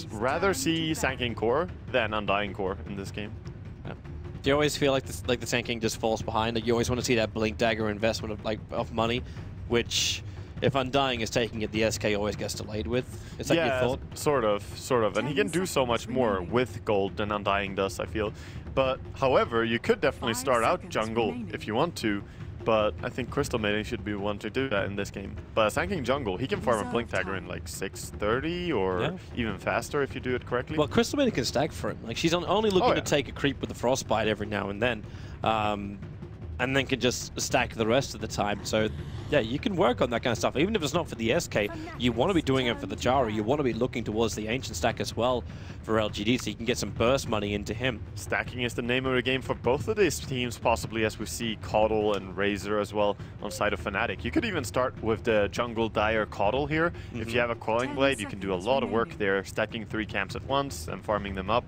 rather see Sanking core than Undying core in this game. Yeah. Do you always feel like this, like the Sanking just falls behind? Like you always want to see that Blink Dagger investment of money, which if Undying is taking it, the SK always gets delayed with. Is that your thought? Sort of. And he can do so much more with gold than Undying does, I feel. But however, you could definitely start out jungle if you want to. But I think Crystal Maiden should be one to do that in this game. But Sanking jungle, he can farm a Blink Dagger in like 6:30 or even faster if you do it correctly. Well, Crystal Maiden can stack for him. Like she's only looking to take a creep with the Frostbite every now and then. And then can just stack the rest of the time. So yeah, you can work on that kind of stuff. Even if it's not for the SK, you want to be doing it for the Jara. You want to be looking towards the Ancient stack as well for LGD, so you can get some burst money into him. Stacking is the name of the game for both of these teams, possibly, as we see Caudle and Razor as well on side of Fnatic. You could even start with the jungle Dire Caudle here. If you have a Coiling Blade, you can do a lot of work there, stacking 3 camps at once and farming them up.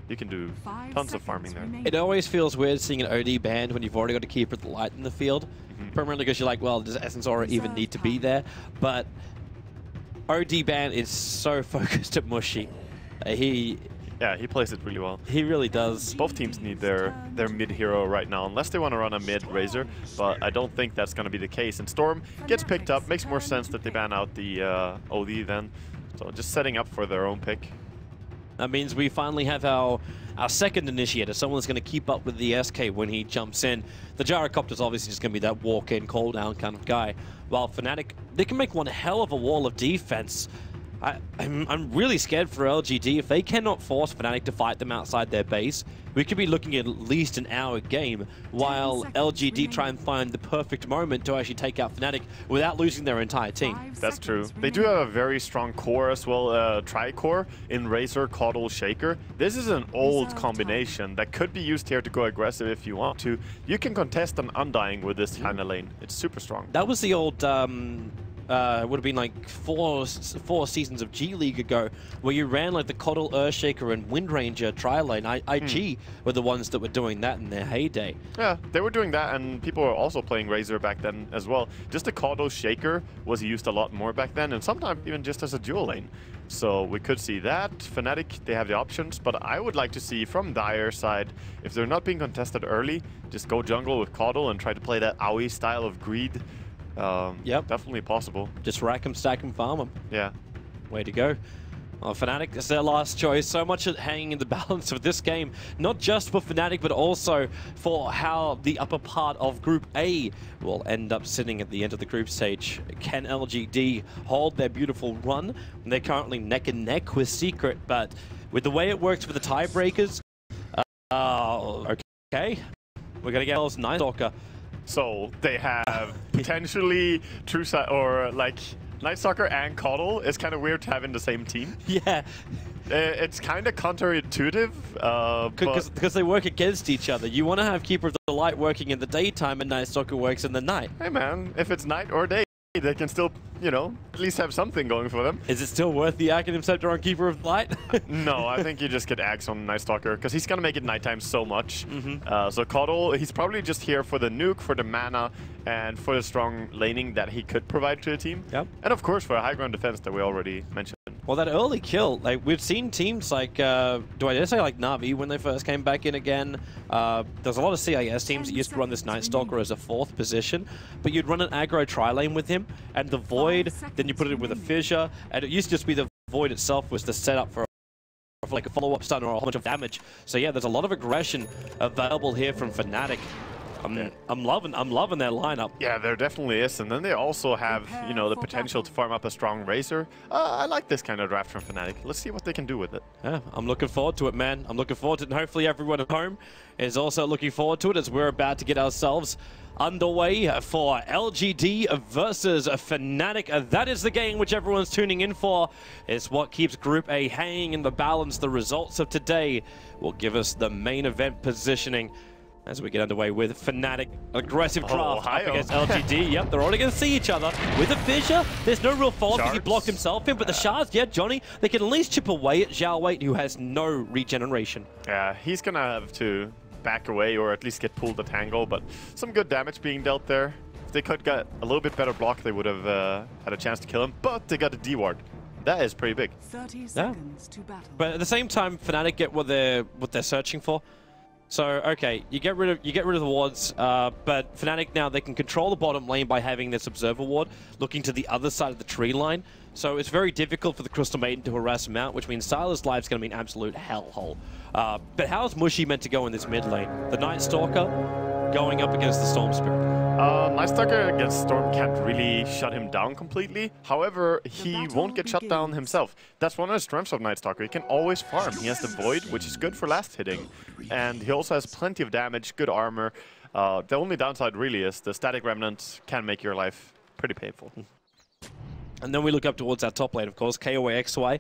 You can do tons of farming there. It always feels weird seeing an OD banned when you've already got a Keeper of the Light in the field. Primarily because you're like, well, does Essence Aura even need to be there? But OD ban is so focused at Mushy. He plays it really well. He really does. Both teams need their mid hero right now, unless they want to run a mid Razor, but I don't think that's going to be the case. And Storm gets picked up. Makes more sense that they ban out the OD then. So just setting up for their own pick. That means we finally have our second initiator, someone that's going to keep up with the SK when he jumps in. The Gyrocopter's obviously just going to be that walk-in, call-down kind of guy. While Fnatic, they can make one hell of a wall of defense. I'm really scared for LGD. If they cannot force Fnatic to fight them outside their base, we could be looking at least an hour game while LGD try and find the perfect moment to actually take out Fnatic without losing their entire team. That's true. They do have a very strong core as well, tri-core in Razor, Caudle, Shaker. This is an old combination that could be used here to go aggressive if you want to. You can contest an Undying with this kind of lane. It's super strong. That was the old... would have been like four seasons of G League ago, where you ran like the Caudle, Earthshaker, and Windranger tri-lane. IG were the ones that were doing that in their heyday. Yeah, they were doing that, and people were also playing Razor back then as well. Just the Caudle Shaker was used a lot more back then, and sometimes even just as a dual lane. So we could see that. Fnatic, they have the options, but I would like to see from Dire side, if they're not being contested early, just go jungle with Caudle and try to play that AoE style of greed. Yep, definitely possible. Just rack them, stack them, farm them. Yeah. Way to go. Well, Fnatic is their last choice. So much hanging in the balance of this game, not just for Fnatic, but also for how the upper part of Group A will end up sitting at the end of the group stage. Can LGD hold their beautiful run? They're currently neck and neck with Secret, but with the way it works with the tiebreakers, okay, we're gonna get ourselves Night Stalker. So they have potentially like Night Stalker and Caudle. Is kind of weird to have in the same team. Yeah. It's kind of counterintuitive. Because they work against each other. You want to have Keeper of the Light working in the daytime and Night Stalker works in the night. Hey man, if it's night or day, they can still, you know, at least have something going for them. Is it still worth the Acronym Scepter on Keeper of the Light? No, I think you just get Axe on Night Stalker, because he's going to make it nighttime so much. So Caudle, he's probably just here for the nuke, for the mana, and for the strong laning that he could provide to the team. Yep. And of course for a high ground defense that we already mentioned. Well, that early kill, like we've seen teams like, do I dare say like Na'Vi when they first came back in again. There's a lot of CIS teams that used to run this Night Stalker as a 4th position, but you'd run an aggro tri-lane with him, and the Void, then you put it with a Fissure, and it used to just be the Void itself was the setup for like a follow-up stun or a whole bunch of damage. So yeah, there's a lot of aggression available here from Fnatic. I'm loving their lineup. Yeah, there definitely is, and then they also have, you know, the potential to farm up a strong Razor. I like this kind of draft from Fnatic. Let's see what they can do with it. Yeah, I'm looking forward to it, man. I'm looking forward to it, and hopefully everyone at home is also looking forward to it as we're about to get ourselves underway for LGD versus Fnatic. That is the game which everyone's tuning in for. It's what keeps Group A hanging in the balance. The results of today will give us the main event positioning as we get underway with Fnatic. Aggressive draft up against LGD. Yep, they're already going to see each other. With a Fissure, there's no real fault because he blocked himself in, but the Shards, yeah, Johnny, they can at least chip away at Zhao Wei, who has no regeneration. Yeah, he's going to have to back away or at least get pulled a tangle, but some good damage being dealt there. If they could get a little bit better block, they would have had a chance to kill him, but they got a D-ward. That is pretty big. 30 seconds to battle. But at the same time, Fnatic get what they're searching for. So okay, you get rid of the wards, but Fnatic now they can control the bottom lane by having this observer ward looking to the other side of the tree line. So it's very difficult for the Crystal Maiden to harass him out, which means Sylar's life's going to be an absolute hellhole. But how is Mushy meant to go in this mid lane? The Night Stalker going up against the Storm Spirit. Night Stalker against Storm can't really shut him down completely. However, he won't get shut down himself. That's one of the strengths of Night Stalker. He can always farm. He has the Void, which is good for last hitting. And he also has plenty of damage, good armor. The only downside really is the Static Remnant can make your life pretty painful. And then we look up towards our top lane, of course, KOAXY,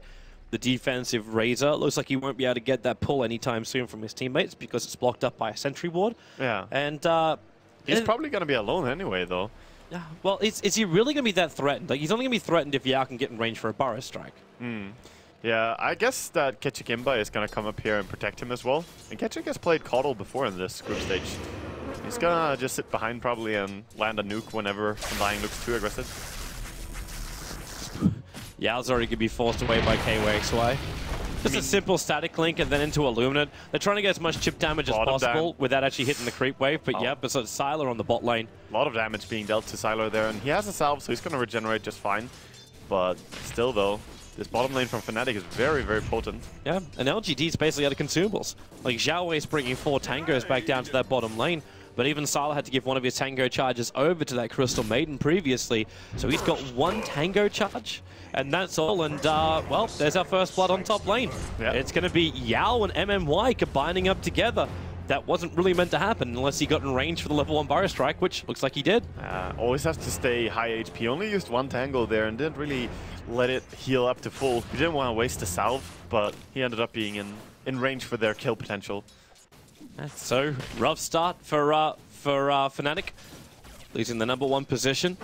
the defensive Razor. Looks like he won't be able to get that pull anytime soon from his teammates because it's blocked up by a sentry ward. Yeah. And he's probably going to be alone anyway, though. Well, is he really going to be that threatened? Like, he's only going to be threatened if Yao can get in range for a Burrow Strike. Yeah, I guess that Ketchik Imba is going to come up here and protect him as well. And Ketchik has played Coddle before in this group stage. He's going to just sit behind probably and land a nuke whenever Undying looks too aggressive. Yao's already going to be forced away by KOAXY. Just a simple static link and then into Illuminate. They're trying to get as much chip damage as possible without actually hitting the creep wave. But yeah, but so Sylar on the bot lane. A lot of damage being dealt to Sylar there. And he has a salve, so he's going to regenerate just fine. But still, though, this bottom lane from Fnatic is very, very potent. Yeah, and LGD is basically out of consumables. Like, Xiao Wei's bringing 4 tangos back down to that bottom lane. But even Sylar had to give one of his tango charges over to that Crystal Maiden previously. So he's got 1 tango charge. And that's all. And, well, there's our first blood on top lane. Yep. It's going to be Yao and MMY combining up together. That wasn't really meant to happen unless he got in range for the level 1 Burrow Strike, which looks like he did. Always has to stay high HP. Only used 1 tango there and didn't really let it heal up to full. He didn't want to waste the salve, but he ended up being in range for their kill potential. So, rough start for Fnatic, losing the #1 position.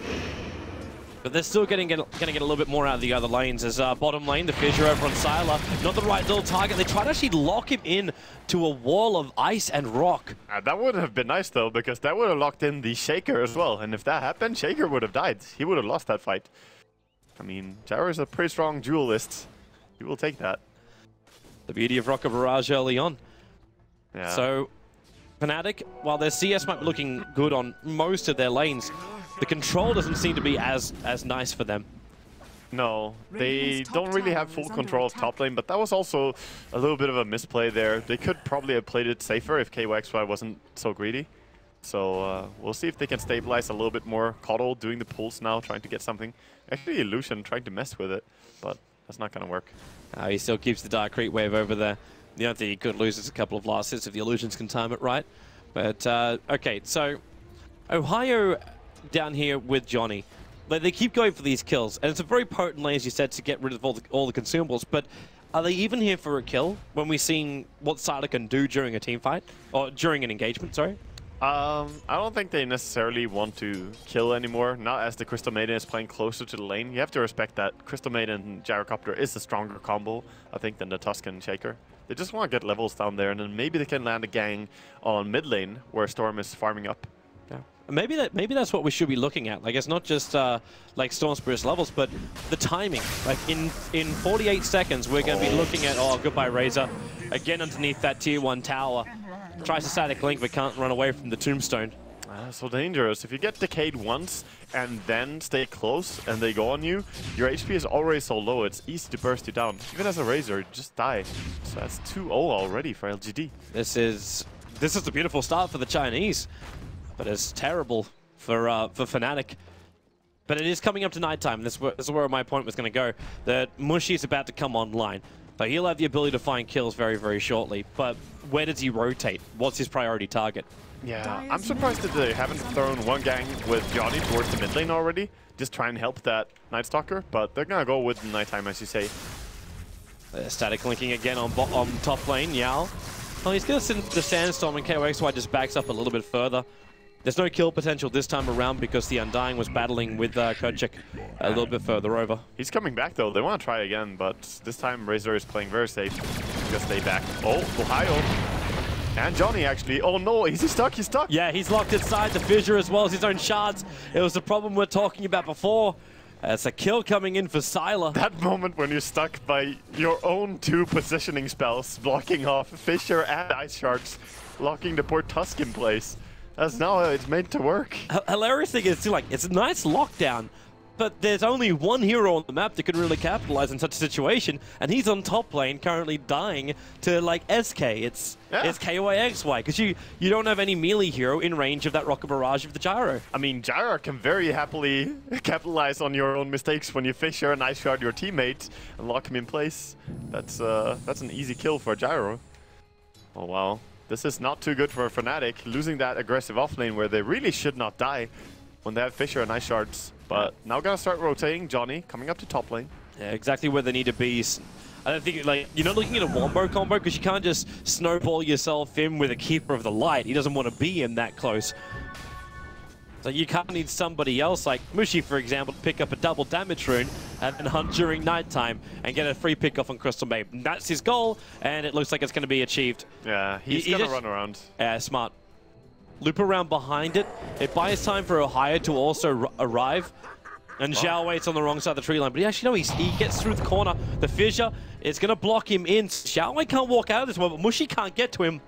But they're still going to get a little bit more out of the other lanes as bottom lane, the fissure over on Sylar. Not the right little target. They try to actually lock him in to a wall of ice and rock. That would have been nice, though, because that would have locked in the Shaker as well. And if that happened, Shaker would have died. He would have lost that fight. I mean, Jaro is a pretty strong duelist. He will take that. The beauty of Rocket Barrage early on. Yeah. So, Fnatic, while their CS might be looking good on most of their lanes, the control doesn't seem to be as nice for them. No, they don't really have full control of top lane, but that was also a little bit of a misplay there. They could probably have played it safer if KOAXY wasn't so greedy. So we'll see if they can stabilize a little bit more. Coddle doing the pulls now, trying to get something. Actually, Illusion trying to mess with it, but that's not going to work. He still keeps the Dark Creep Wave over there. The only thing he could lose is a couple of last hits if the Illusions can time it right. But, okay, so Ohio down here with Johnny. They keep going for these kills, and it's a very potent lane, as you said, to get rid of all the consumables, but are they even here for a kill when we're seeing what Sylar can do during a team fight? Or during an engagement, sorry? I don't think they necessarily want to kill anymore, not as the Crystal Maiden is playing closer to the lane. You have to respect that Crystal Maiden and Gyrocopter is a stronger combo, I think, than the Tuscan Shaker. They just want to get levels down there, and then maybe they can land a gang on mid lane where Storm is farming up. Yeah. Maybe that's what we should be looking at. Like, it's not just like Storm Spirit's levels, but the timing. Like, in 48 seconds, we're going to be looking at, oh, goodbye Razor. Again underneath that tier 1 tower. Tries to static link, but can't run away from the tombstone. So dangerous. If you get decayed once and then stay close and they go on you, your HP is already so low, it's easy to burst you down. Even as a Razor, just die. So that's 2-0 already for LGD. This is a beautiful start for the Chinese, but it's terrible for Fnatic. But it is coming up to nighttime. This is where my point was going to go. That Mushy is about to come online. But he'll have the ability to find kills very, very shortly. But where does he rotate? What's his priority target? Yeah, I'm surprised that they haven't thrown one gang with Johnny towards the mid lane already. Just try and help that Night Stalker, but they're gonna go with the nighttime, as you say. Static linking again on top lane, Yao. Oh, he's gonna send the Sandstorm, and KOAXY just backs up a little bit further. There's no kill potential this time around because the Undying was battling with Kochik a little bit further over. He's coming back though. They want to try again, but this time Razor is playing very safe. Just stay back. Oh, Ohio. And Johnny actually. Oh no, is he stuck? He's stuck. Yeah, he's locked inside the fissure as well as his own shards. It was the problem we're talking about before. It's a kill coming in for Sylar. That moment when you're stuck by your own 2 positioning spells, blocking off Fissure and Ice Sharks, locking the poor Tusk in place. That's now how it's meant to work. Hilarious thing is, too, like, it's a nice lockdown, but there's only one hero on the map that could really capitalize in such a situation, and he's on top lane, currently dying to, like, SK. It's KYXY, because you don't have any melee hero in range of that Rocket Barrage of the Gyro. I mean, Gyro can very happily capitalize on your own mistakes when you Fissure and Ice Shard your teammate and lock him in place. That's an easy kill for Gyro. Oh, wow. This is not too good for Fnatic, losing that aggressive offlane where they really should not die when they have Fissure and Ice Shards. But now gonna start rotating. Johnny coming up to top lane. Yeah, exactly where they need to be. I don't think, like, you're not looking at a wombo combo because you can't just snowball yourself in with a Keeper of the Light. He doesn't want to be in that close. So you can't need somebody else, like Mushi, for example, to pick up a double damage rune and hunt during nighttime and get a free pick off on Crystal Maid. And that's his goal, and it looks like it's going to be achieved. Yeah, he's gonna run around. Yeah, smart. Loop around behind it. It buys time for Ohio to also arrive. And Zhao waits on the wrong side of the tree line, but he gets through the corner. The fissure, it's going to block him in. Zhao can't walk out of this one, but Mushi can't get to him.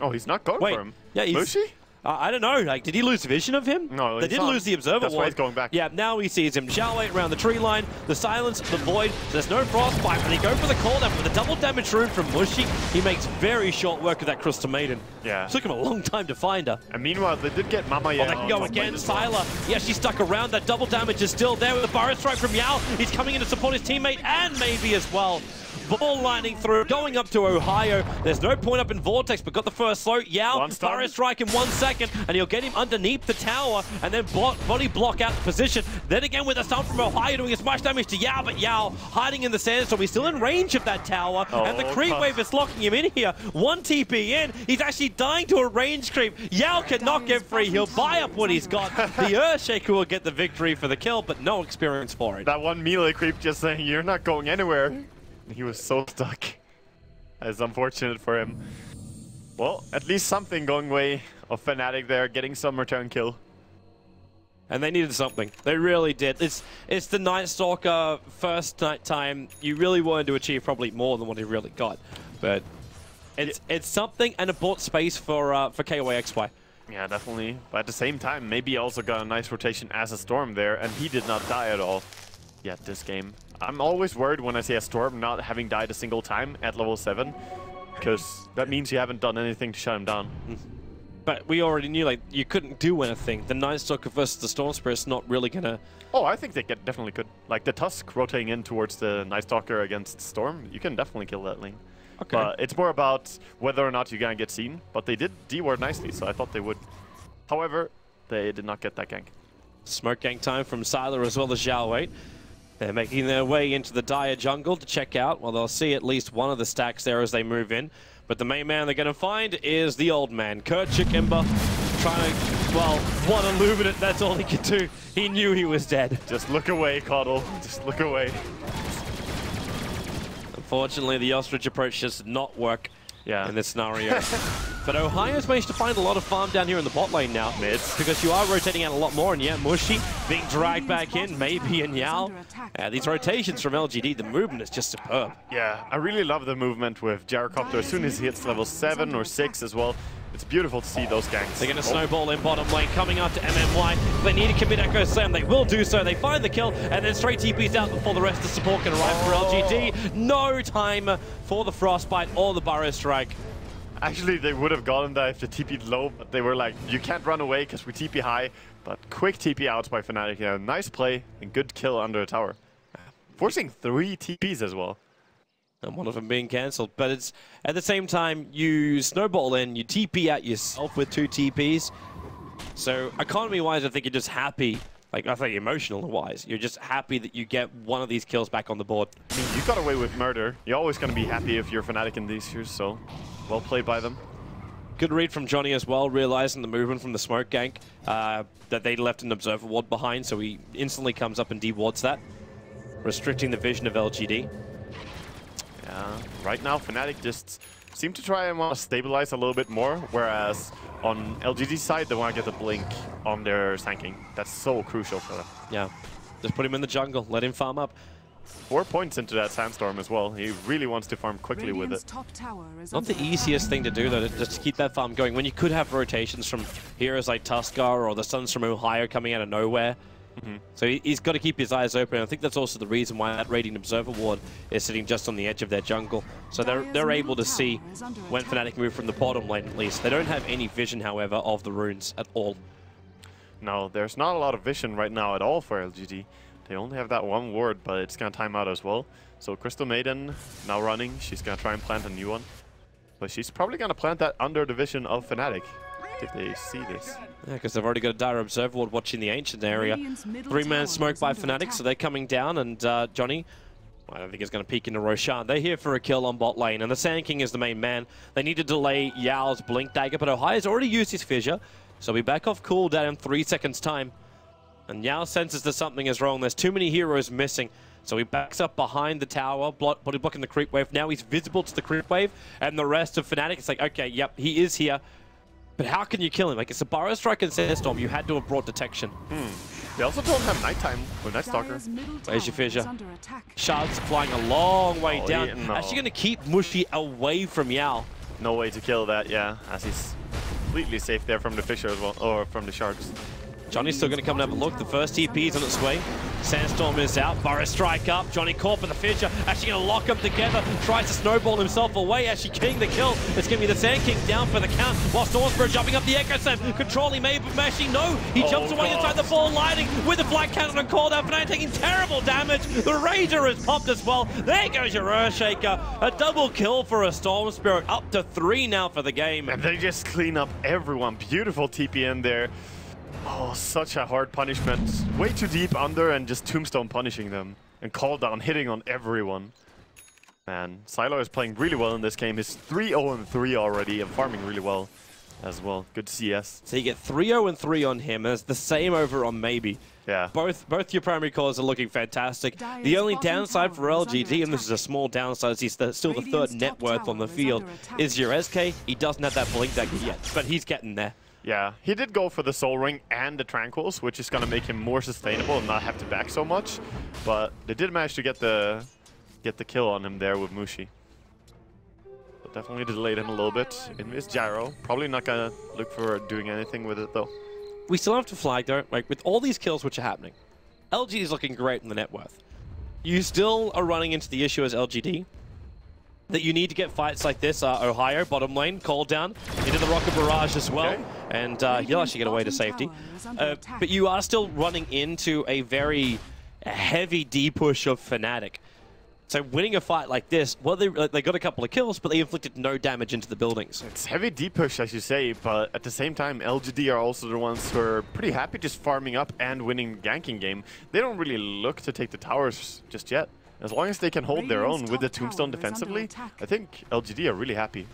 Oh, he's not going for him. Yeah, Mushi? I don't know. Like, did he lose vision of him? No, they did lose the observer. That's why he's going back. Yeah, now he sees him. Zhao around the tree line, the silence, the void. There's no frostbite, but they go for the call down for the double damage rune from Mushi. He makes very short work of that Crystal Maiden. Yeah. It took him a long time to find her. And meanwhile, they did get Mama Yao. Oh, they can go again. Sylar. Yeah, she's stuck around. That double damage is still there with the Burrow Strike from Yao. He's coming in to support his teammate and maybe as well. Ball lining through, going up to Ohio. There's no point up in Vortex, but got the first slow. Yao, Burrow Strike in 1 second, and he'll get him underneath the tower, and then body block out the position. Then again with a stun from Ohio doing as much damage to Yao, but Yao hiding in the sandstorm. He's still in range of that tower, and the creep wave is locking him in here. 1 TP in, he's actually dying to a range creep. Yao cannot get free. He'll buy up what he's got. The Earthshaker will get the victory for the kill, but no experience for it. That 1 melee creep just saying, you're not going anywhere. He was so stuck. It's unfortunate for him. Well, at least something going way of Fnatic there, getting some return kill. And they needed something. They really did. It's the Night Stalker first night time. You really wanted to achieve probably more than what he really got. But it's something, and it bought space for KYXY. Yeah, definitely. But at the same time, maybe he also got a nice rotation as a Storm there, and he did not die at all yet this game. I'm always worried when I see a Storm not having died a single time at level 7, because that means you haven't done anything to shut him down. But we already knew, like, you couldn't do anything. The Night Stalker versus the Storm Spirit's not really gonna... Oh, I think they definitely could. Like, the Tusk rotating in towards the Night Stalker against Storm, you can definitely kill that lane. Okay. But it's more about whether or not you're gonna get seen. But they did D-ward nicely, so I thought they would. However, they did not get that gank. Smoke gank time from Sylar as well as Zhao Wei. They're making their way into the Dire jungle to check out. Well, they'll see at least one of the stacks there as they move in. But the main man they're going to find is the old man, Kurtchik Ember, trying to, well, one Illuminate, that's all he could do. He knew he was dead. Just look away, Coddle. Just look away. Unfortunately, the ostrich approach does not work in this scenario. But Ohio's managed to find a lot of farm down here in the bot lane now, mids, because you are rotating out a lot more, and yeah, Mushi being dragged back in, maybe in Yao. These rotations from LGD, the movement is just superb. Yeah, I really love the movement with Gyrocopter as soon as he hits level 7 or 6 as well. It's beautiful to see those ganks. They're going to snowball in bottom lane, coming up to MMY. They need to commit Echo Slam. They will do so. They find the kill, and then straight TP's out before the rest of the support can arrive for LGD. No time for the Frostbite or the Burrow Strike. Actually, they would have gotten that if they TP'd low, but they were like, you can't run away because we TP high. But quick TP outs by Fnatic. Yeah, nice play and good kill under a tower. Forcing 3 TPs as well. And one of them being cancelled. But it's at the same time, you snowball in, you TP out yourself with 2 TPs. So economy-wise, I think you're just happy. Like, I think emotional-wise, you're just happy that you get one of these kills back on the board. I mean, you got away with murder. You're always going to be happy if you're Fnatic in these years, so well played by them. Good read from Johnny as well, realizing the movement from the smoke gank, that they left an observer ward behind, so he instantly comes up and de-wards that, restricting the vision of LGD. Yeah, right now Fnatic just seem to try and want to stabilize a little bit more, whereas on LGD's side they want to get the blink on their tanking. That's so crucial for them. Yeah. Just put him in the jungle. Let him farm up. 4 points into that Sandstorm as well. He really wants to farm quickly with it. Not the easiest thing to do, though, just to keep that farm going. When you could have rotations from heroes like Tuskar or the Suns from Ohio coming out of nowhere. So he's got to keep his eyes open. I think that's also the reason why that Radiant Observer Ward is sitting just on the edge of their jungle. So they're able to see when Fnatic move from the bottom lane, at least. They don't have any vision, however, of the runes at all. No, there's not a lot of vision right now at all for LGD. They only have that one ward, but it's going to time out as well. So Crystal Maiden now running. She's going to try and plant a new one. But she's probably going to plant that under the vision of Fnatic if they see this. Yeah, because they've already got a Dire Observer Ward watching the Ancient area. 3-man smoke by Fnatic, so they're coming down. And Johnny, I don't think he's going to peek into Roshan. They're here for a kill on bot lane, and the Sand King is the main man. They need to delay Yao's Blink Dagger, but Ohio's already used his Fissure, so we back off cooldown in 3 seconds' time. And Yao senses that something is wrong. There's too many heroes missing. So he backs up behind the tower, body blocking the creep wave. Now he's visible to the creep wave, and the rest of Fnatic, it's like, okay, yep, he is here. But how can you kill him? Like, it's a Burrow Strike and Sandstorm. You had to have brought detection. They also don't have nighttime with Night Stalker. Where's your Fissure? Shards flying a long way down. Actually going to keep Mushy away from Yao. No way to kill that, yeah, as he's completely safe there from the Fissure as well, or from the Shards. Johnny's still going to come and have a look. The first TP is on its way. Sandstorm is out. Burrow Strike up. Johnny caught by the Fissure. Actually going to lock them together. Tries to snowball himself away. Actually getting the kill. It's going to be the Sand King down for the count. While Stormspirit jumping up the Echo Slam. Controlling Maybe Mashing. No. He jumps away inside the ball, lighting with the flat cannon and called out. Fnatic taking terrible damage. The Razor is popped as well. There goes your Earthshaker. A double kill for a Stormspirit. Up to 3 now for the game. And they just clean up everyone. Beautiful TP in there. Oh, such a hard punishment. Way too deep under and just Tombstone punishing them. And Call Down hitting on everyone. Man, Silo is playing really well in this game. He's 3-0-3 already and farming really well as well. Good CS. So you get 3-0-3 on him. It's the same over on Maybe. Yeah. Both your primary cores are looking fantastic. The only downside for LGD, and this is a small downside, he's still the third net worth on the field, is your SK. He doesn't have that Blink Dagger yet, but he's getting there. Yeah, he did go for the Soul Ring and the Tranquils, which is going to make him more sustainable and not have to back so much. But they did manage to get the kill on him there with Mushi. But definitely delayed him a little bit. It missed Gyro. Probably not going to look for doing anything with it, though. We still have to flag, though, like, with all these kills which are happening. LGD is looking great in the net worth. You still are running into the issue as LGD that you need to get fights like this. Ohio, bottom lane, call down into the Rocket Barrage as well. Okay. And he'll actually get away to safety. But you are still running into a very heavy D-push of Fnatic. So winning a fight like this, well, they got a couple of kills, but they inflicted no damage into the buildings. It's heavy D-push, as you say, but at the same time, LGD are also the ones who are pretty happy just farming up and winning ganking game. They don't really look to take the towers just yet. As long as they can hold their own with the Tombstone defensively, I think LGD are really happy.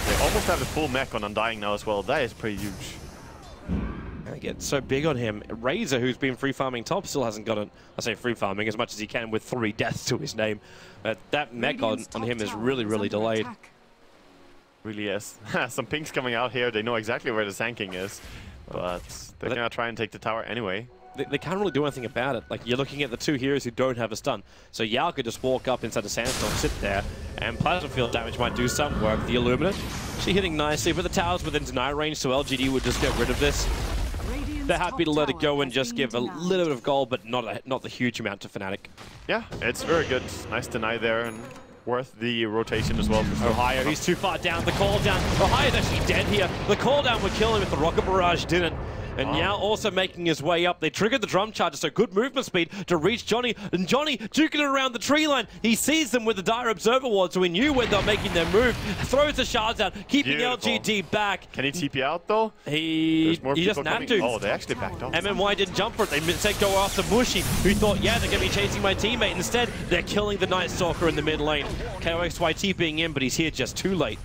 They almost have the full mech on Undying now as well. That is pretty huge. They get so big on him. Razor, who's been free farming top, still hasn't gotten, I say free farming, as much as he can with 3 deaths to his name. That mech on him is really, really delayed. Really is. Some pinks coming out here. They know exactly where the Sand King is, but they're going to try and take the tower anyway. They can't really do anything about it. Like, you're looking at the 2 heroes who don't have a stun. So Yao could just walk up inside the Sandstorm, sit there, and Plasma Field damage might do some work. The Illuminate, she hitting nicely, but the tower's within deny range, so LGD would just get rid of this. They're happy to let it go and just give a little bit of gold, but not the huge amount to Fnatic. Yeah, it's very good. Nice deny there, and worth the rotation as well. Ohio, he's too far down. The call down. Ohio's actually dead here. The call down would kill him if the Rocket Barrage didn't. And now also making his way up. They triggered the drum charger, so good movement speed to reach Johnny. And Johnny duking it around the tree line. He sees them with the Dire Observer Ward, so he knew when they're making their move. Throws the shards out, keeping LGD back. Can he TP out, though? He doesn't have to. Oh, they actually backed off. MMY didn't jump for it. They said go after Mushy, who thought, yeah, they're going to be chasing my teammate. Instead, they're killing the Night Stalker in the mid lane. KOXYT being in, but he's here just too late.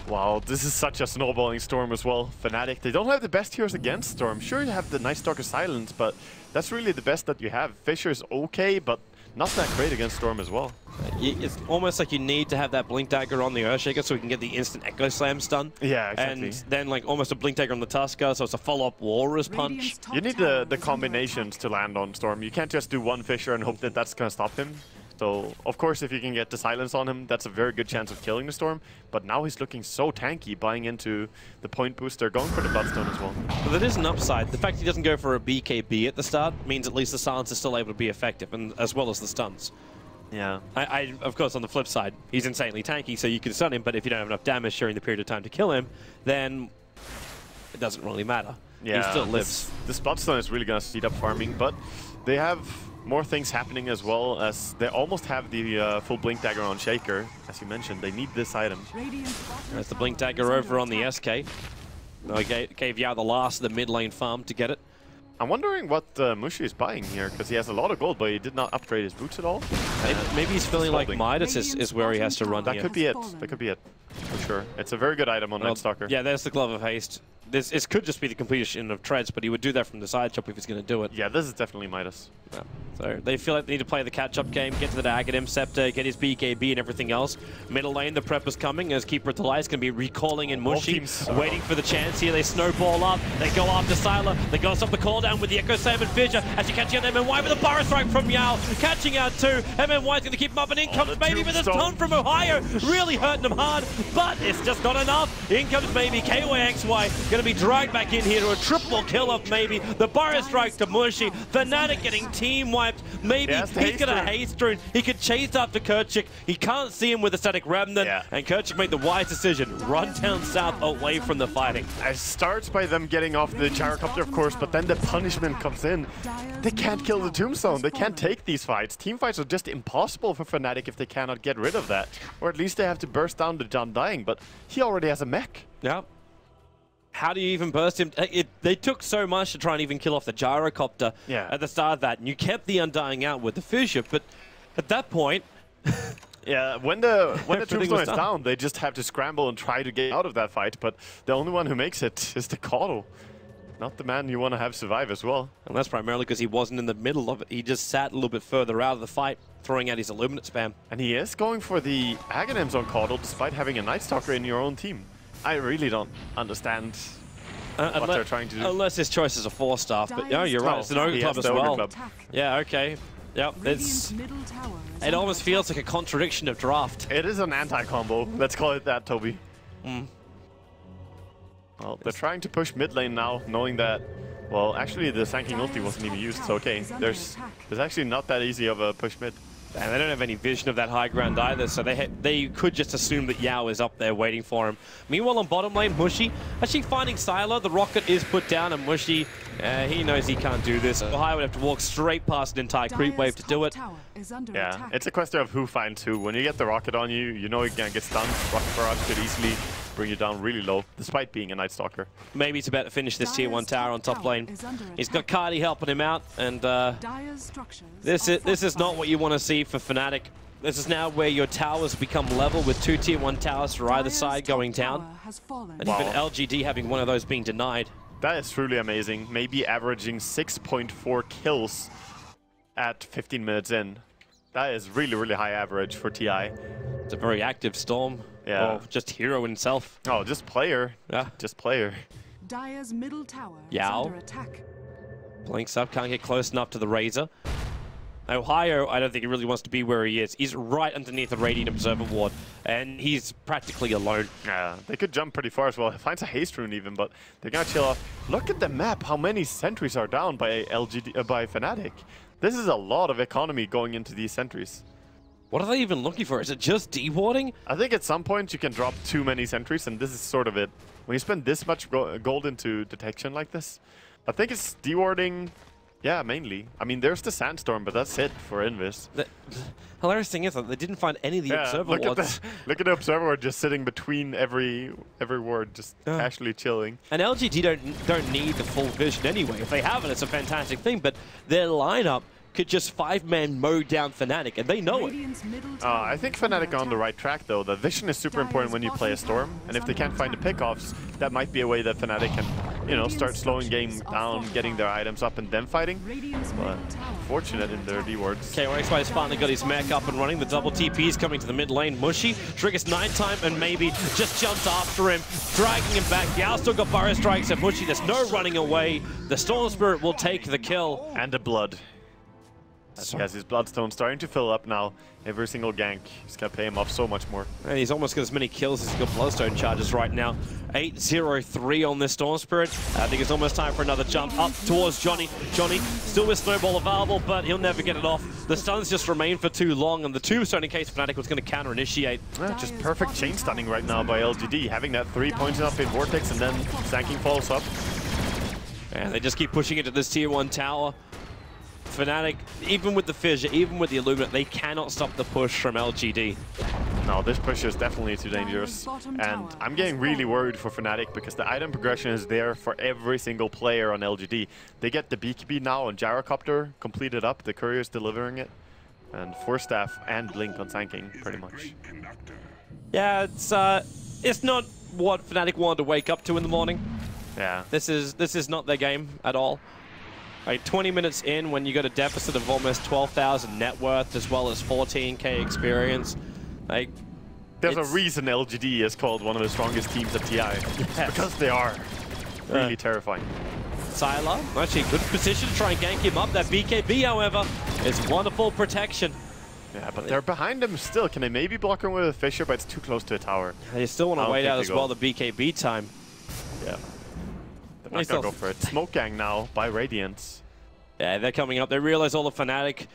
Wow, this is such a snowballing Storm as well. Fnatic, they don't have the best heroes against Storm. Sure, you have the Night Stalker Silence, but that's really the best that you have. Fissure's okay, but not that great against Storm as well. it's almost like you need to have that Blink Dagger on the Earthshaker so we can get the instant Echo Slam stun. Yeah, exactly. And then like almost a Blink Dagger on the Tusker, so it's a follow-up Walrus punch. You need the combinations to land on Storm. You can't just do one Fissure and hope that that's going to stop him. So, of course, if you can get the silence on him, that's a very good chance of killing the Storm. But now he's looking so tanky, buying into the point booster, going for the Bloodstone as well. But there is an upside. The fact he doesn't go for a BKB at the start means at least the silence is still able to be effective, and as well as the stuns. Yeah. Of course, on the flip side, he's insanely tanky, so you can stun him, but if you don't have enough damage during the period of time to kill him, then it doesn't really matter. Yeah, he still lives. This Bloodstone is really going to speed up farming, but they have more things happening as well, as they almost have the full Blink Dagger on Shaker. As you mentioned, they need this item. There's the Blink Dagger over on the SK. I gave Yao the last of the mid lane farm to get it. I'm wondering what Mushi is buying here, because he has a lot of gold, but he did not upgrade his boots at all. Maybe he's feeling like Midas is where he has to run That here. could be it. That could be it, for sure. It's a very good item on Night Stalker. Yeah, there's the Glove of Haste. This could just be the completion of treads, but he would do that from the side chop if he's going to do it. Yeah, this is definitely Midas. Yeah. So they feel like they need to play the catch-up game, get to the Aghanim Scepter, get his BKB and everything else. Middle lane, the prep is coming as Keeper to Light is going to be recalling in Mushi, waiting for the chance here. They snowball up, they go after Sylar, they go stop the cooldown with the Echo Slam and Fissure as you catching out MNY with a Burrow Strike from Yao, catching out two. MNY is going to keep him up, and in comes maybe with a stun from Ohio, really hurting him hard, but it's just not enough. In comes maybe KYXY, going to be dragged back in here to a triple kill of maybe the Burrow Strike to Mushi. Fnatic getting team wiped. Maybe he's going to haste rune. He could chase after Kerchik. He can't see him with a static remnant. Yeah. And Kerchik made the wise decision. Run down south away from the fighting. It starts by them getting off the gyrocopter, of course, but then the punishment comes in. They can't kill the Tombstone. They can't take these fights. Team fights are just impossible for Fnatic if they cannot get rid of that. Or at least they have to burst down the Undying, but he already has a mech. Yeah. How do you even burst him? They took so much to try and even kill off the gyrocopter at the start of that, and you kept the Undying out with the Fissure, but at that point... yeah, when the Tombstone is down, they just have to scramble and try to get out of that fight, but the only one who makes it is the Caudle. Not the man you want to have survive as well. And that's primarily because he wasn't in the middle of it. He just sat a little bit further out of the fight, throwing out his Illuminate spam. And he is going for the Aghanims on Caudle, despite having a Night Stalker in your own team. I really don't understand what they're trying to do. Unless his choice is a 4-staff, but no, you're right. It's an Ogre Club as well. Yeah, okay. Yep, it almost feels like a contradiction of draft. It is an anti-combo. Let's call it that, Toby. Well, they're trying to push mid lane now, knowing that, well, actually the Sanking ulti wasn't even used, so okay. There's actually not that easy of a push mid. And they don't have any vision of that high ground either, so they could just assume that Yao is up there waiting for him. Meanwhile, on bottom lane, Mushi actually finding Sylar. The rocket is put down, and Mushi, he knows he can't do this. Ohio would have to walk straight past an entire creep wave to do it. Yeah, it's a question of who finds who. When you get the rocket on you, you know you're gonna get stunned. Rocket barrage could easily bring you down really low, despite being a Night Stalker. Maybe he's about to finish this tier 1 tower on top lane. He's got Cardi helping him out, and this is not what you want to see for Fnatic. This is now where your towers become level with 2 tier 1 towers for either side going down. And even LGD having one of those being denied. That is truly amazing. Maybe averaging 6.4 kills at 15 minutes in. That is really, really high average for TI. It's a very active Storm. Yeah. Or just hero himself. Oh, just player. Yeah. Just player. Dire's middle tower Yao. is under attack. Blinks up, can't get close enough to the Razor. Ohio, I don't think he really wants to be where he is. He's right underneath the Radiant Observer Ward, and he's practically alone. Yeah, they could jump pretty far as well. Finds a haste rune even, but they're gonna chill off. Look at the map, how many sentries are down by LGD, by Fnatic. This is a lot of economy going into these sentries. What are they even looking for? Is it just dewarding? I think at some point you can drop too many sentries, and this is sort of it. When you spend this much gold into detection like this, I think it's dewarding. Yeah, mainly. I mean, there's the Sandstorm, but that's it for Invis. The hilarious thing is that they didn't find any of the Observer wards. Look at the Observer ward just sitting between every ward, just casually chilling. And LGD don't need the full vision anyway. If they have it, it's a fantastic thing, but their lineup could just 5-man mow down Fnatic, and they know it. I think Fnatic are on the right track, though. The vision is super important when you play a Storm, and if they can't find the pickoffs, that might be a way that Fnatic can you know, start slowing game down, getting their items up, and then fighting. But fortunate in their V-words. KOX has finally got his mech up and running. The double TP is coming to the mid lane. Mushy triggers 9-time and maybe just jumps after him, dragging him back. Yao still got Burrow Strikes at Mushy. There's no running away. The Storm Spirit will take the kill. And the blood. He has his bloodstone starting to fill up now. Every single gank. He's going to pay him off so much more. And he's almost got as many kills as he's got bloodstone charges right now. 8-0-3 on this Storm Spirit. I think it's almost time for another jump up towards Johnny. Johnny still with Snowball available, but he'll never get it off. The stuns just remain for too long, and the tombstone in case Fnatic was going to counter-initiate. Just perfect chain stunning right now by LGD. Having that 3 points up in Vortex and then Sanking falls up. And they just keep pushing into this tier 1 tower. Fnatic, even with the Fissure, even with the Illuminate, they cannot stop the push from LGD. No, this push is definitely too dangerous. And I'm getting really worried for Fnatic because the item progression is there for every single player on LGD. They get the BKB now on Gyrocopter completed up. The Courier's delivering it. And Force Staff and Blink on Sanking, pretty much. Yeah, it's not what Fnatic wanted to wake up to in the morning. Yeah. This is not their game at all. Like 20 minutes in, when you got a deficit of almost 12,000 net worth as well as 14k experience, like there's a reason LGD is called one of the strongest teams at TI. Yes. Because they are really terrifying. Sylar, actually good position to try and gank him up. That BKB, however, is wonderful protection. Yeah, but they're behind him still. Can they maybe block him with a Fissure, but it's too close to a tower. They still want to wait out as well the BKB time. Yeah. They're not gonna go for it. Smoke Gang now by Radiance. Yeah, they're coming up. They realize all the Fnatic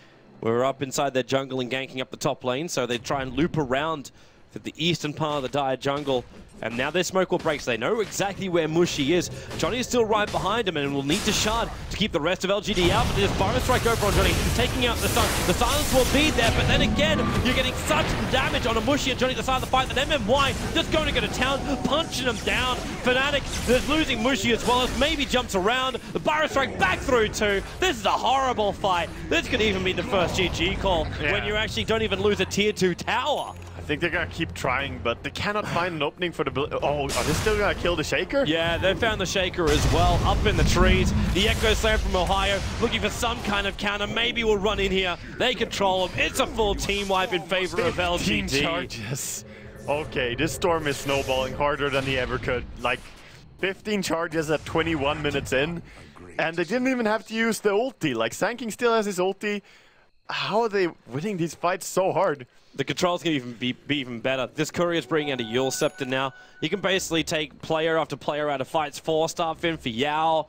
were up inside their jungle and ganking up the top lane, so they try and loop around to the eastern part of the Dire jungle. And now their smoke will break, so they know exactly where Mushy is. Johnny is still right behind him and will need to shard to keep the rest of LGD out. But there's Burrow Strike over on Johnny, taking out the stun. The silence will be there, but then again, you're getting such damage on a Mushy and Johnny at the side of the fight that MMY just going to go to town, punching him down. Fnatic is losing Mushy as well as maybe jumps around. The Burrow Strike back through too. This is a horrible fight. This could even be the first GG call when you actually don't even lose a tier 2 tower. I think they're gonna keep trying, but they cannot find an opening for the... Oh, are they still gonna kill the Shaker? Yeah, they found the Shaker as well, up in the trees. The Echo Slam from Ohio, looking for some kind of counter. Maybe we'll run in here. They control him. It's a full team wipe in favor of LGD. 15 charges. Okay, this Storm is snowballing harder than he ever could. Like, 15 charges at 21 minutes in, and they didn't even have to use the ulti. Like, Sanking still has his ulti. How are they winning these fights so hard? The controls can even be even better. This Courier's bringing out a Yule Scepter now. You can basically take player after player out of fights. 4-star Fin for Yao.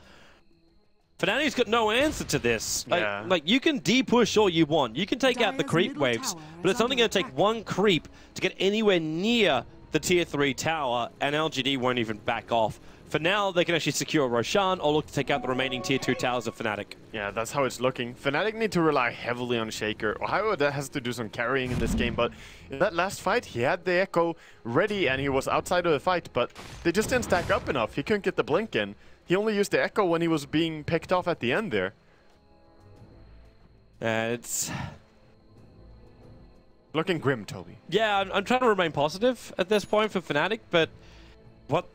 Fnatic's got no answer to this. Like you can de-push all you want. You can take out the creep waves, but it's only going to take one creep to get anywhere near the tier 3 tower, and LGD won't even back off. For now, they can actually secure Roshan or look to take out the remaining tier 2 towers of Fnatic. Yeah, that's how it's looking. Fnatic need to rely heavily on Shaker. Ohio that has to do some carrying in this game, but in that last fight, he had the Echo ready and he was outside of the fight, but they just didn't stack up enough. He couldn't get the blink in. He only used the Echo when he was being picked off at the end there. It's looking grim, Toby. Yeah, I'm trying to remain positive at this point for Fnatic, but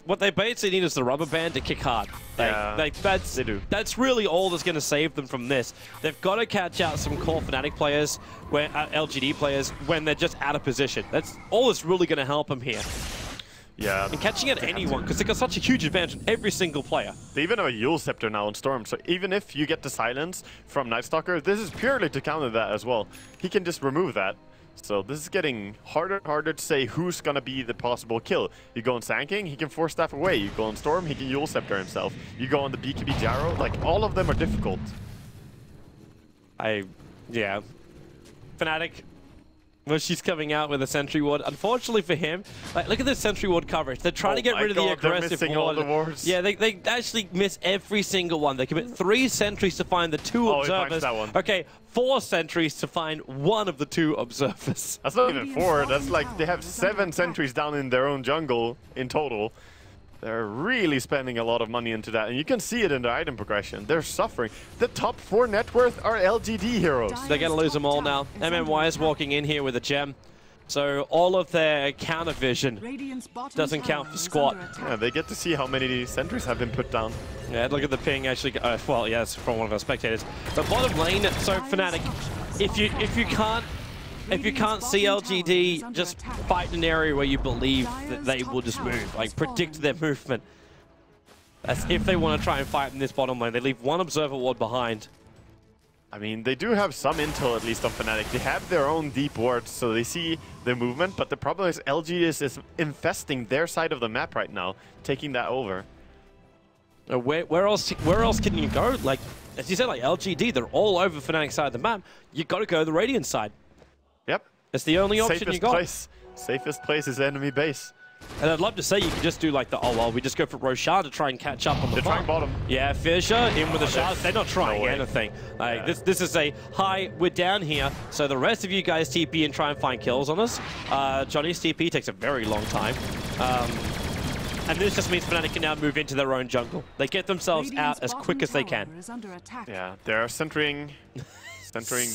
what they basically need is the rubber band to kick hard. That's really all that's going to save them from this. They've got to catch out some core Fnatic players, LGD players, when they're just out of position. That's all that's really going to help them here. Yeah. And catching out anyone, because they've got such a huge advantage on every single player. They even have a Yule Scepter now on Storm, so even if you get the silence from Night Stalker, this is purely to counter that as well. He can just remove that. So this is getting harder and harder to say who's going to be the possible kill. You go on Sanking, he can Force Staff away. You go on Storm, he can Yule Scepter himself. You go on the BKB Gyro, like all of them are difficult. Yeah. Fnatic, well, she's coming out with a Sentry Ward. Unfortunately for him, like, look at the Sentry Ward coverage. They're trying to get rid of the aggressive ward. All the wards. Yeah, they actually miss every single one. They commit 3 sentries to find the 2 observers. That one. Okay, 4 sentries to find one of the 2 observers. That's not even 4. That's like they have 7 sentries down in their own jungle in total. They're really spending a lot of money into that, and you can see it in their item progression. They're suffering. The top 4 net worth are LGD heroes. They're going to lose them all now. MMY is walking in here with a gem. So all of their counter vision Radiant's bottom doesn't count tower for is squat. under attack. Yeah, they get to see how many sentries have been put down. Yeah, look at the ping actually. Well, yes, from one of our spectators. But bottom lane, so Fnatic, if you can't see LGD, just fight in an area where you believe that they will just move, like predict their movement. That's if they want to try and fight in this bottom lane. They leave one observer ward behind. I mean, they do have some intel, at least on Fnatic. They have their own deep wards, so they see the movement, but the problem is LGD is infesting their side of the map right now, taking that over. Where else can you go? Like, as you said, like LGD, they're all over Fnatic's side of the map. You got to go to the Radiant side. Yep. It's the only option you got. Safest place is enemy base. And I'd love to say you could just do like the, oh, well, we just go for Roshan to try and catch up on the They're trying bottom. Yeah, Fissure in with the shards. They're not trying No way. anything. Like, Yeah. this is a, hi, we're down here. So the rest of you guys TP and try and find kills on us. Johnny's TP takes a very long time. And this just means Fnatic can now move into their own jungle. They get themselves Radiant's out as bottom quick as they tower can. is under attack. Yeah, they're centering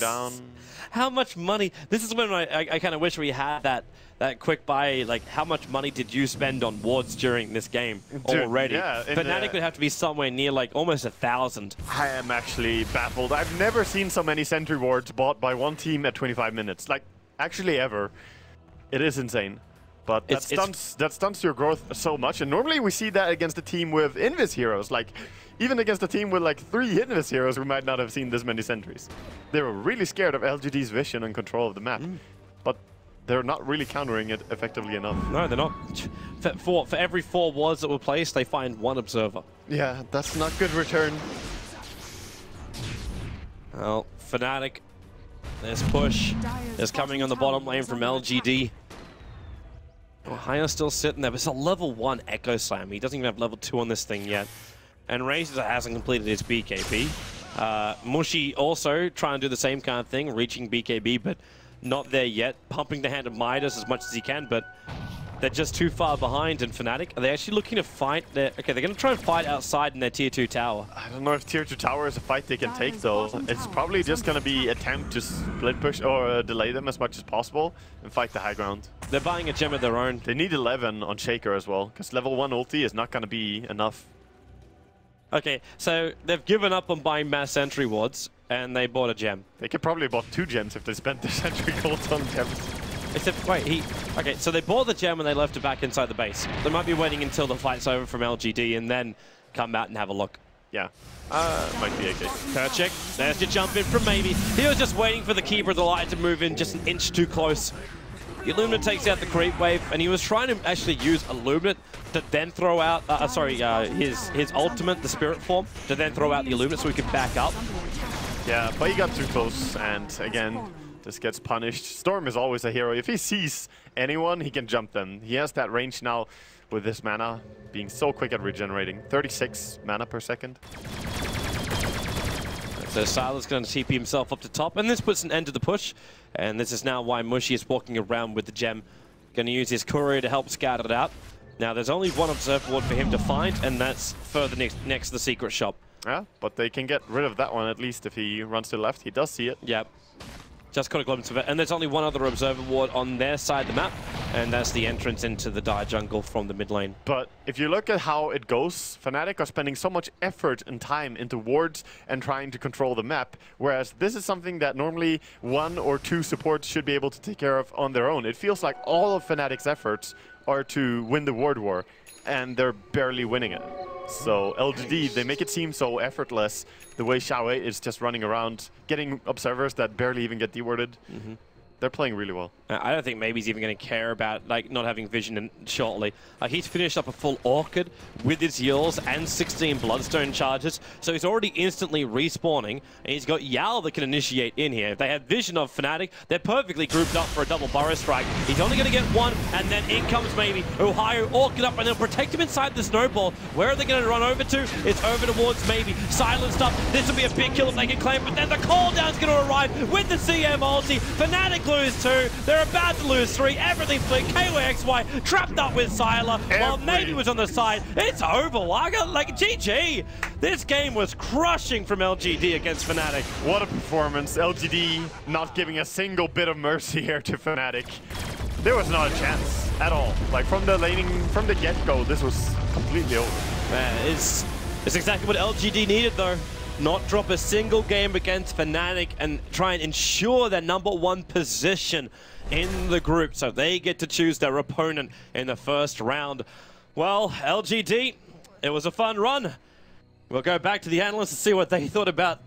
down. How much money? This is when I kind of wish we had that quick buy. Like, how much money did you spend on wards during this game already? Yeah, Fnatic would have to be somewhere near like almost 1,000. I am actually baffled. I've never seen so many sentry wards bought by one team at 25 minutes. Like, actually ever. It is insane. But that stunts your growth so much. And normally we see that against a team with Invis heroes. Like, even against a team with like 3 Invis heroes, we might not have seen this many sentries. They were really scared of LGD's vision and control of the map. But they're not really countering it effectively enough. No, they're not. For every 4 wards that were placed, they find 1 observer. Yeah, that's not good return. Well, Fnatic, there's push. There's coming on the bottom lane from LGD. Haya's still sitting there, but it's a level 1 Echo Slam. He doesn't even have level 2 on this thing yet. And Razor hasn't completed his BKB. Mushy also trying to do the same kind of thing, reaching BKB, but not there yet. Pumping the hand of Midas as much as he can, but they're just too far behind in Fnatic. Are they actually looking to fight? Okay, they're going to try and fight outside in their tier 2 tower. I don't know if tier 2 tower is a fight they can take, though. It's probably just going to be attempt to split push or delay them as much as possible and fight the high ground. They're buying a gem of their own. They need 11 on Shaker as well, because level 1 ulti is not going to be enough. Okay, so they've given up on buying mass sentry wards, and they bought a gem. They could probably have bought 2 gems if they spent their sentry golds on gems. Except, wait, okay, so they bought the gem and they left it back inside the base. They might be waiting until the fight's over from LGD and then come out and have a look. Yeah, might be a case. Kerchik, there's your jump in from Maybe. He was just waiting for the Keeper of the Light to move in just an inch too close. Illumina takes out the creep wave, and he was trying to actually use Illuminate to then throw out, his ultimate, the Spirit Form, to then throw out the Illuminate so he could back up. Yeah, but he got too close, and again, this gets punished. Storm is always a hero. If he sees anyone, he can jump them. He has that range now with this mana, being so quick at regenerating. 36 mana per second. So Sylar's going to TP himself up to top, and this puts an end to the push. And this is now why Mushy is walking around with the gem. Going to use his courier to help scout it out. Now, there's only 1 observer ward for him to find, and that's further next to the secret shop. Yeah, but they can get rid of that one at least if he runs to the left. He does see it. Yep. Just got a glimpse of it. And there's only 1 other observer ward on their side of the map, and that's the entrance into the Dire jungle from the mid lane. But if you look at how it goes, Fnatic are spending so much effort and time into wards and trying to control the map, whereas this is something that normally 1 or 2 supports should be able to take care of on their own. It feels like all of Fnatic's efforts are to win the ward war, and they're barely winning it. So LGD, they make it seem so effortless, the way Xiaowei is just running around, getting observers that barely even get dewarded. They're playing really well. I don't think maybe he's even going to care about like not having vision shortly. He's finished up a full Orchid with his heals and 16 Bloodstone charges, so he's already instantly respawning, and he's got Yao that can initiate in here. If they have vision of Fnatic, they're perfectly grouped up for a double Burrow Strike. He's only going to get 1, and then in comes maybe Ohio Orchid up, and they'll protect him inside the snowball. Where are they going to run over to? It's over towards maybe. Silenced up. This will be a big kill if they can claim, but then the call down's going to arrive with the CM ulti. Fnatic lose 2. They're about to lose 3. Everything flipped. KYXY trapped up with Sylar while Maybe was on the side. It's over, Wagga. Like, GG. This game was crushing from LGD against Fnatic. What a performance. LGD not giving a single bit of mercy here to Fnatic. There was not a chance at all. Like from the laning, from the get-go, this was completely over. Man, it's exactly what LGD needed though. Not drop a single game against Fnatic and try and ensure their #1 position in the group so they get to choose their opponent in the first round. Well, LGD, it was a fun run. We'll go back to the analysts and see what they thought about